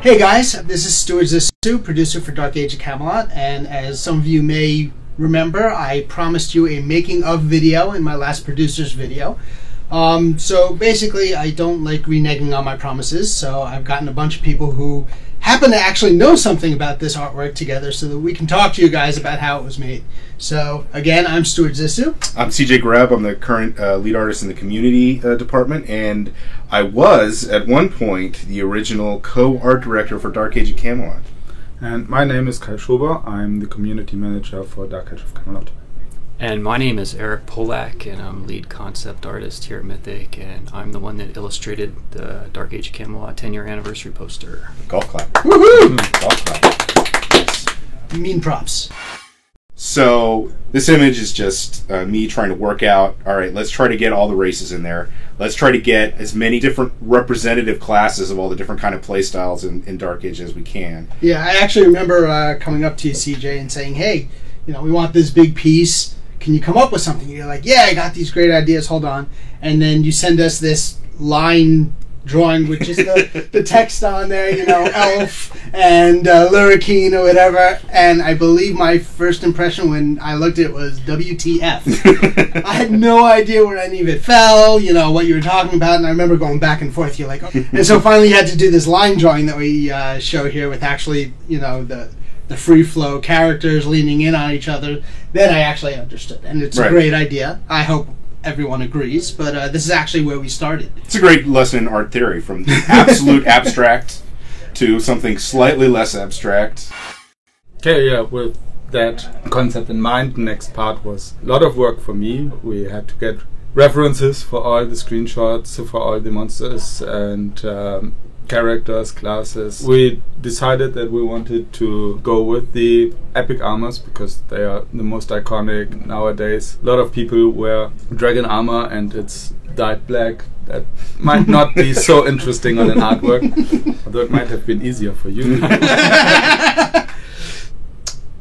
Hey guys, this is Stuart Zissou, producer for Dark Age of Camelot, and as some of you may remember, I promised you a making of video in my last producer's video. So basically, I don't like reneging on my promises, so I've gotten a bunch of people who happen to actually know something about this artwork together so that we can talk to you guys about how it was made. So, again, I'm Stuart Zissou. I'm CJ Greb. I'm the current lead artist in the community department, and I was, at one point, the original co-art director for Dark Age of Camelot. And my name is Kai Schober. I'm the community manager for Dark Age of Camelot. And my name is Eric Polak, and I'm lead concept artist here at Mythic, and I'm the one that illustrated the Dark Age of Camelot 10-year anniversary poster. Golf clap. Woohoo! Golf clap. Yes. Mean props. So, this image is just me trying to work out, alright, let's try to get all the races in there. Let's try to get as many different representative classes of all the different kind of play styles in Dark Age as we can. Yeah, I actually remember coming up to you, CJ, and saying, hey, we want this big piece. Can you come up with something? You're like, yeah, I got these great ideas, hold on. And then you send us this line drawing with just the text on there, elf and Lurrikeen or whatever. And I believe my first impression when I looked at it was WTF. I had no idea where any of it fell, what you were talking about. And I remember going back and forth. You're like, oh. And so finally you had to do this line drawing that we show here with actually, the free flow characters leaning in on each other. Then I actually understood, and it's a great idea. I hope everyone agrees, but this is actually where we started. It's a great lesson in art theory, from absolute abstract to something slightly less abstract. Okay, yeah, with that concept in mind, the next part was a lot of work for me. We had to get references for all the screenshots, for all the monsters and characters, classes. We decided that we wanted to go with the epic armors because they are the most iconic nowadays. A lot of people wear dragon armor and it's dyed black. That might not be so interesting on an artwork, although it might have been easier for you.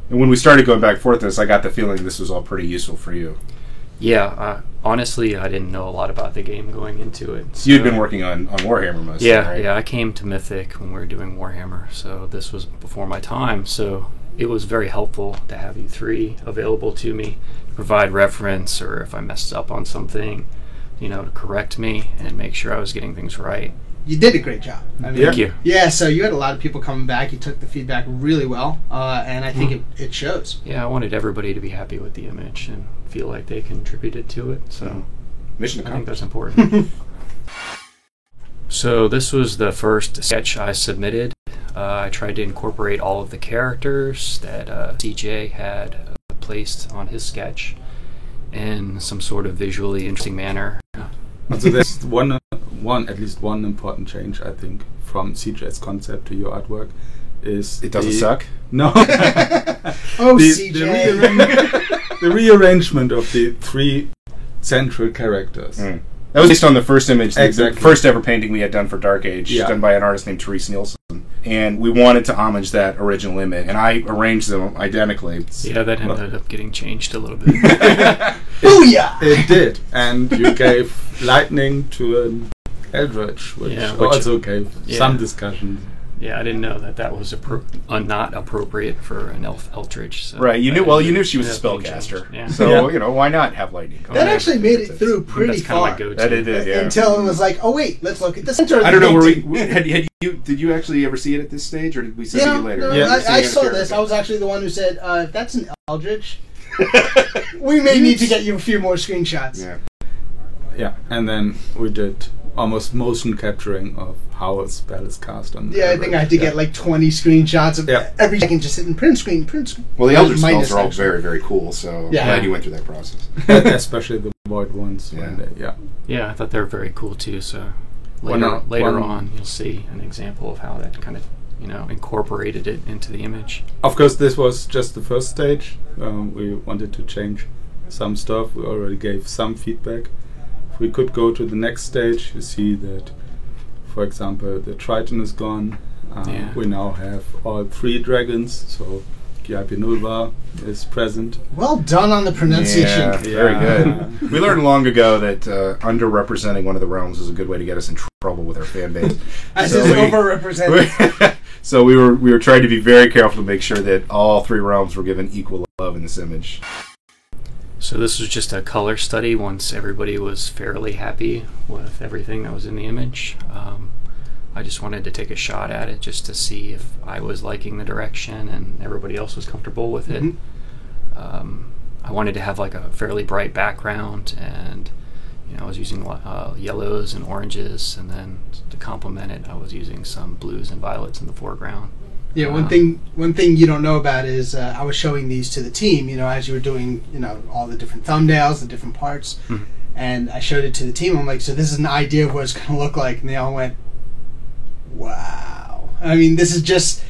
And when we started going back and forth this, I got the feeling this was all pretty useful for you. Yeah, honestly, I didn't know a lot about the game going into it. So you'd been working on Warhammer mostly, right? Yeah, I came to Mythic when we were doing Warhammer, so this was before my time. So it was very helpful to have you three available to me, to provide reference, or if I messed up on something, to correct me and make sure I was getting things right. You did a great job. Thank you. Yeah, so you had a lot of people coming back. You took the feedback really well, and I think it shows. Yeah, I wanted everybody to be happy with the image and feel like they contributed to it. So mission accomplished. I think that's important. So this was the first sketch I submitted. I tried to incorporate all of the characters that CJ had placed on his sketch in some sort of visually interesting manner. So there's at least one important change, I think, from CJ's concept to your artwork is it doesn't suck? No. CJ. The rearrangement of the three central characters. That was based on the first image, exactly. The first ever painting we had done for Dark Age, done by an artist named Therese Nielsen. And we wanted to homage that original image, and I arranged them identically. Yeah, that ended up getting changed a little bit. Booyah! It did, and you gave lightning to an Eldritch, which also gave some discussion. Yeah, I didn't know that was not appropriate for an Eldritch. So right, you knew she was a spellcaster. Yeah. So, why not have lightning? That actually made it through pretty far. Kind of that it did, yeah. Until it was like, oh wait, let's look at the center of the I don't know, painting. did you actually ever see it at this stage, or did we see it later? No, I saw this. I was actually the one who said, if that's an Eldritch, we may need to get you a few more screenshots. Yeah. Yeah, and then we did almost motion capturing of how a spell is cast on. Yeah, I think I had to get like 20 screenshots of every second, just hitting print screen. Well, the Eldritch spells are all very, very cool, so I'm glad you went through that process. Especially the void ones. Yeah, I thought they were very cool too. So later on, you'll see an example of how that kind of incorporated it into the image. Of course, this was just the first stage. We wanted to change some stuff. We already gave some feedback. If we could go to the next stage, you see that, for example, the Triton is gone. We now have all three dragons, so Gyapinulva is present. Well done on the pronunciation. Yeah, very good. We learned long ago that underrepresenting one of the realms is a good way to get us in trouble with our fan base. As is overrepresented. So we were trying to be very careful to make sure that all three realms were given equal love in this image. So this was just a color study once everybody was fairly happy with everything that was in the image. I just wanted to take a shot at it just to see if I was liking the direction and everybody else was comfortable with it. I wanted to have like a fairly bright background, and I was using yellows and oranges, and then to complement it I was using some blues and violets in the foreground. Yeah, one thing you don't know about is I was showing these to the team, as you were doing, all the different thumbnails, the different parts, and I showed it to the team. I'm like, so this is an idea of what it's going to look like, and they all went, wow. I mean, this is just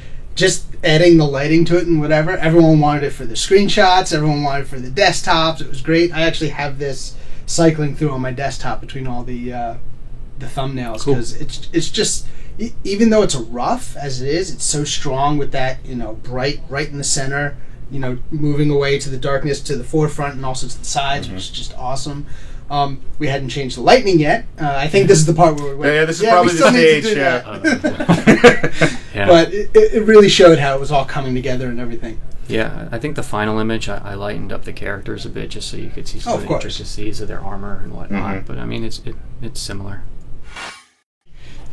adding the lighting to it and whatever. Everyone wanted it for the screenshots. Everyone wanted it for the desktops. It was great. I actually have this cycling through on my desktop between all the thumbnails, because it's just, even though it's rough as it is, it's so strong with that bright right in the center, moving away to the darkness, to the forefront, and also to the sides, which is just awesome. We hadn't changed the lightning yet. I think this is the part where we went, this is probably the stage. Yeah. But it really showed how it was all coming together and everything. Yeah, I think the final image, I lightened up the characters a bit just so you could see some of the course. intricacies of their armor and whatnot. But I mean, it's similar.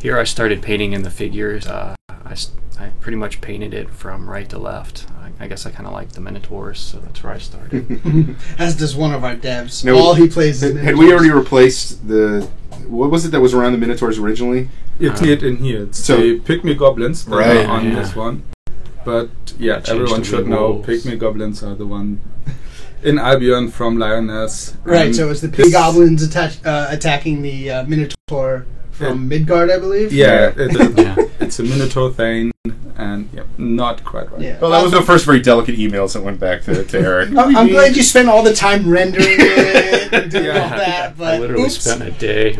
Here I started painting in the figures. I pretty much painted it from right to left. I guess I kind of like the Minotaurs, so that's where I started. As does one of our devs. Now, all he plays is Minotaurs. Had we already replaced what was it that was around the Minotaurs originally? It's it in here. It's So- the Pygmy Goblins that Right. are on Yeah. this one. But yeah, Changed everyone to should know wolves. Pygmy Goblins are the one in Albion from Lioness. Right, And so it's the this- pig goblins attacking the Minotaur from Midgard, I believe. Yeah, it's, Yeah. it's a Minotaur Thane, and not quite right. Yeah. Well, that was the first very delicate emails that went back to Eric. I'm glad you spent all the time rendering it and doing Yeah. all that, but I literally oops. spent a day.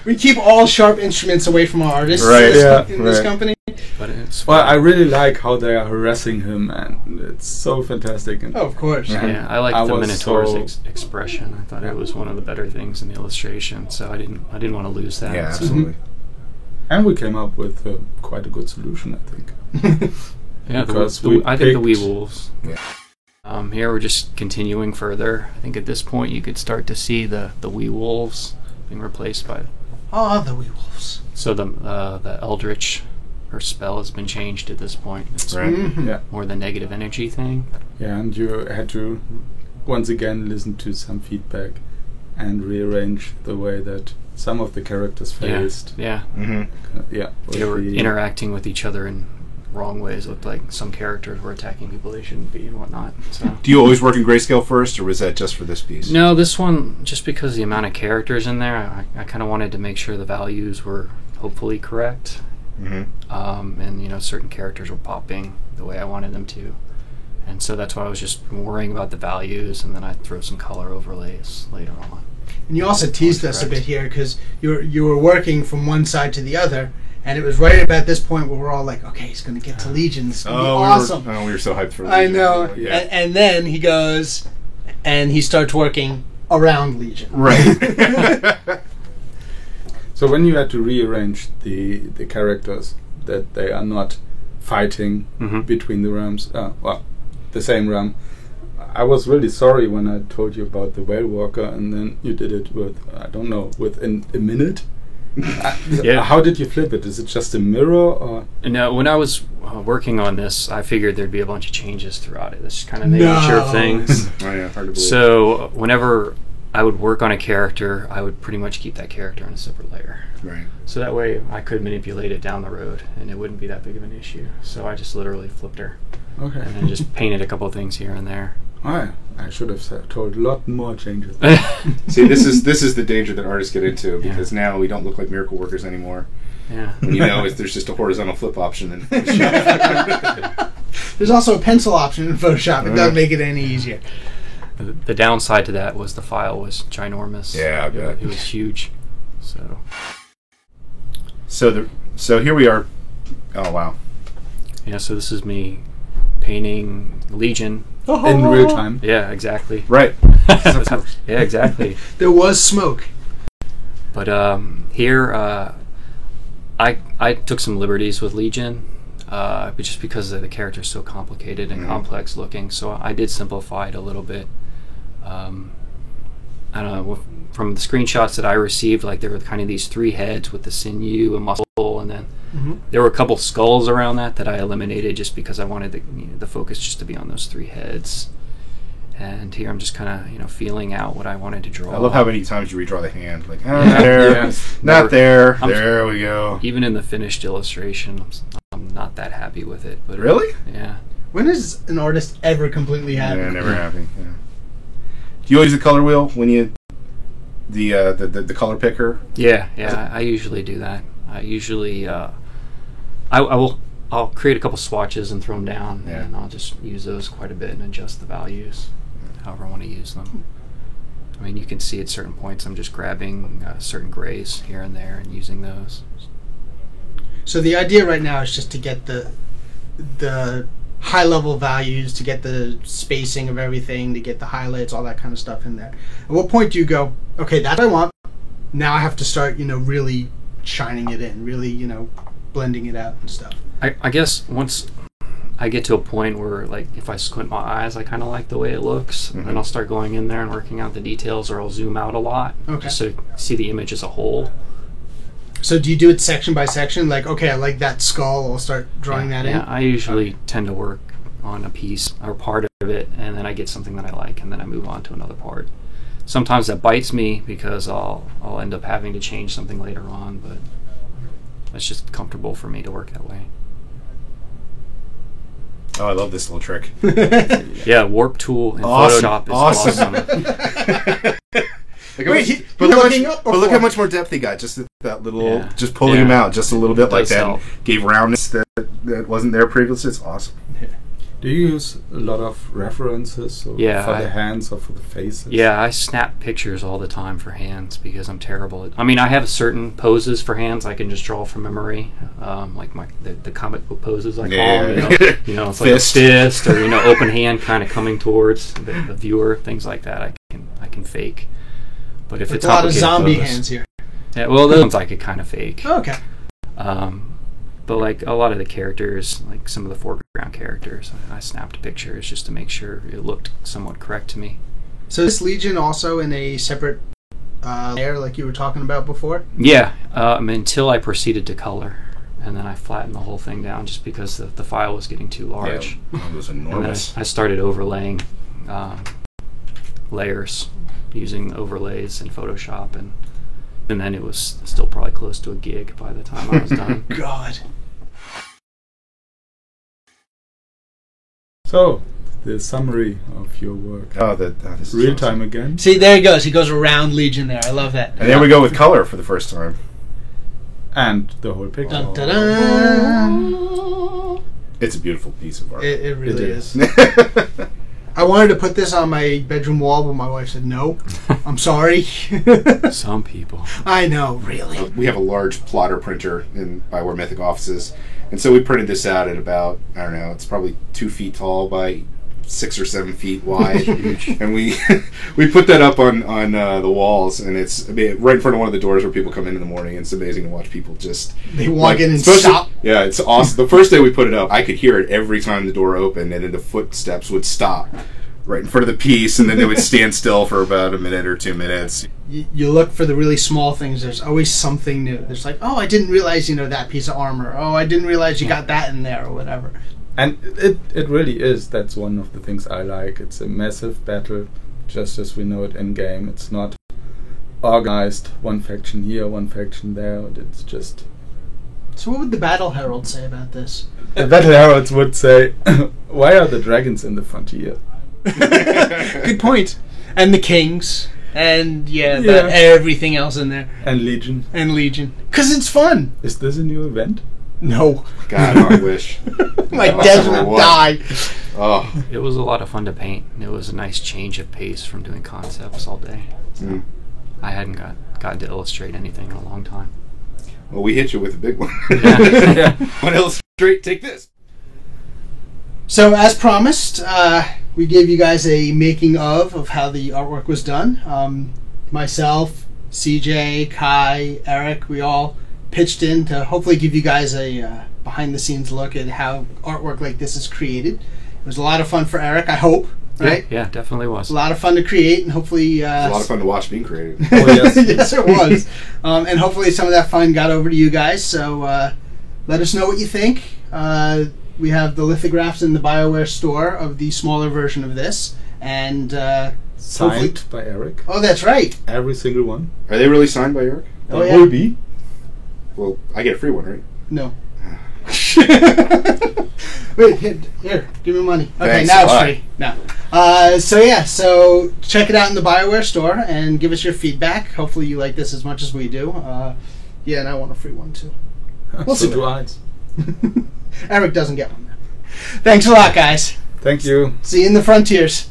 We keep all sharp instruments away from our artists Right. in this Right. company. But it's Well, I really like how they are harassing him, and it's so fantastic. And Oh, of course. Yeah. yeah, I like I the was Minotaur's so- expression. I thought it was one of the better things in the illustration, so I didn't want to lose that. Yeah, So- absolutely. And we came up with quite a good solution, I think. Yeah, Because I think the wee picked- wolves. Yeah. Here we're just continuing further. I think at this point you could start to see the wee wolves being replaced by. Oh, the wee wolves. So the Eldritch, her spell has been changed at this point. It's Right. Mhm. Yeah, more the negative energy thing. yeah, and you had to once again listen to some feedback and rearrange the way that some of the characters faced. Yeah, Mm-hmm. Yeah, with they were the- interacting with each other in wrong ways. It looked like some characters were attacking people they shouldn't be and whatnot. So. Do you always work in grayscale first, or was that just for this piece? No, this one, just because the amount of characters in there, I kind of wanted to make sure the values were hopefully correct. Mm-hmm. And certain characters were popping the way I wanted them to. And so that's why I was just worrying about the values, and then I'd throw some color overlays later on. And you also teased us a correct. bit here because you were working from one side to the other, and it was right about this point where we're all like, okay, he's going to get to Legion. It's going to be awesome. We were so hyped for I Legion. know. Yeah. And then he goes and he starts working around Legion. Right. So when you had to rearrange the characters, that they are not fighting between the realms, the same realm, I was really sorry when I told you about the Whale Walker, and then you did it with, I don't know, within a minute? Yeah. How did you flip it? Is it just a mirror, or? And when I was working on this, I figured there'd be a bunch of changes throughout it. That's kind of the nature of things. Oh, yeah, hard to believe. So whenever I would work on a character, I would pretty much keep that character on a separate layer. Right. So that way I could manipulate it down the road, and it wouldn't be that big of an issue. So I just literally flipped her, Okay. and then just painted a couple things here and there. I should have told a lot more changes. See, this is the danger that artists get into, because now we don't look like miracle workers anymore. Yeah. When there's just a horizontal flip option. And There's also a pencil option in Photoshop. It doesn't make it any easier. The downside to that was the file was ginormous. Yeah, I bet. It was huge. So here we are. Oh wow. Yeah, so this is me painting Legion. In real time. Yeah, exactly. Right. Yeah, exactly. There was smoke. But here, I I took some liberties with Legion, but just because the character is so complicated and complex looking, so I did simplify it a little bit. I don't know, from the screenshots that I received, like there were kind of these 3 heads with the sinew and muscle, and then there were a couple skulls around that I eliminated just because I wanted the focus just to be on those 3 heads. And here I'm just kind of, feeling out what I wanted to draw. I love how many times you redraw the hand. Like, there, not there. There we go. Even in the finished illustration, I'm not that happy with it. But really? Yeah. When is an artist ever completely happy? Yeah, never happy. Yeah. Do you always use the color wheel when you the color picker? Yeah. I usually do that. I usually I'll create a couple swatches and throw them down, and I'll just use those quite a bit and adjust the values however I want to use them. I mean, you can see at certain points I'm just grabbing certain grays here and there and using those. So the idea right now is just to get the high level values, to get the spacing of everything, to get the highlights, all that kind of stuff in there. At what point do you go, okay, that's what I want, now I have to start, really shining it in, really, blending it out and stuff? I guess once I get to a point where, like, if I squint my eyes, I kind of like the way it looks, and I'll start going in there and working out the details, or I'll zoom out a lot just to see the image as a whole. So do you do it section by section? Like, okay, I like that skull, I'll start drawing that in? Yeah, I usually tend to work on a piece or part of it, and then I get something that I like, and then I move on to another part. Sometimes that bites me because I'll end up having to change something later on, but it's just comfortable for me to work that way. Oh, I love this little trick. Yeah, warp tool in Photoshop is awesome. But look how much more depth he got. Just that little, just pulling him out just a little bit like that. Gave roundness that wasn't there previously. It's awesome. Do you use a lot of references for the hands or for the faces? Yeah, I snap pictures all the time for hands because I'm terrible at... I mean, I have certain poses for hands I can just draw from memory, like the comic book poses I call them. It's like a fist or open hand kind of coming towards the viewer, things like that. I can fake. But if it's a lot of zombie hands here. Yeah, well, those ones I could kind of fake. Oh, okay. But like a lot of the characters, like some of the foreground characters, I snapped pictures just to make sure it looked somewhat correct to me. So is Legion also in a separate layer like you were talking about before? Yeah, until I proceeded to color. And then I flattened the whole thing down just because the file was getting too large. Yeah, it was enormous. And then I started overlaying layers using overlays in Photoshop, and then it was still probably close to a gig by the time I was done. God. So, the summary of your work. This is real time again. See, there he goes. He goes around Legion there. I love that. And there we go with color for the first time. And the whole picture. Dun, dun, dun. It's a beautiful piece of art. It really is. I wanted to put this on my bedroom wall, but my wife said no. I'm sorry. Some people. I know, really. We have a large plotter printer by War Mythic offices, and so we printed this out at about, I don't know, it's probably 2 feet tall by 6 or 7 feet wide. And we put that up on the walls, and it's right in front of one of the doors where people come in the morning. And it's amazing to watch people just... They walk in and stop. Yeah, it's awesome. The first day we put it up, I could hear it every time the door opened, and then the footsteps would stop right in front of the piece, and then they would stand still for about a minute or 2 minutes. You look for the really small things. There's always something new. There's like, oh, I didn't realize, that piece of armor. Oh, I didn't realize you got that in there, or whatever. And it really is. That's one of the things I like. It's a massive battle, just as we know it in game. It's not organized, one faction here, one faction there. It's just... So what would the Battle Herald say about this? The Battle Heralds would say, why are the dragons in the frontier? Good point. And the kings. And everything else in there. And Legion. Because it's fun. Is this a new event? No. God, I wish. My dad would die. Oh. It was a lot of fun to paint. It was a nice change of pace from doing concepts all day. So I hadn't gotten to illustrate anything in a long time. Well, we hit you with a big one. Yeah. Want to illustrate? Take this. So, as promised, we gave you guys a making of how the artwork was done. Myself, CJ, Kai, Eric, we all pitched in to hopefully give you guys a behind-the-scenes look at how artwork like this is created. It was a lot of fun for Eric, I hope, right? Yeah, definitely was. A lot of fun to create, and hopefully... It was a lot of fun to watch being created. Oh, yes. Yes, it was. And hopefully some of that fun got over to you guys, so let us know what you think. We have the lithographs in the BioWare store of the smaller version of this, and Signed by Eric. oh, that's right. Every single one. Are they really signed by Eric? Oh, It yeah. will be. Well, I get a free one, right? No. Wait, here, give me money. Okay, Thanks now a it's lot. free. No. So check it out in the BioWare store and give us your feedback. Hopefully you like this as much as we do. Yeah, and I want a free one too. We'll So see. do I. Eric doesn't get one. Thanks a lot, guys. Thank you. See you in the frontiers.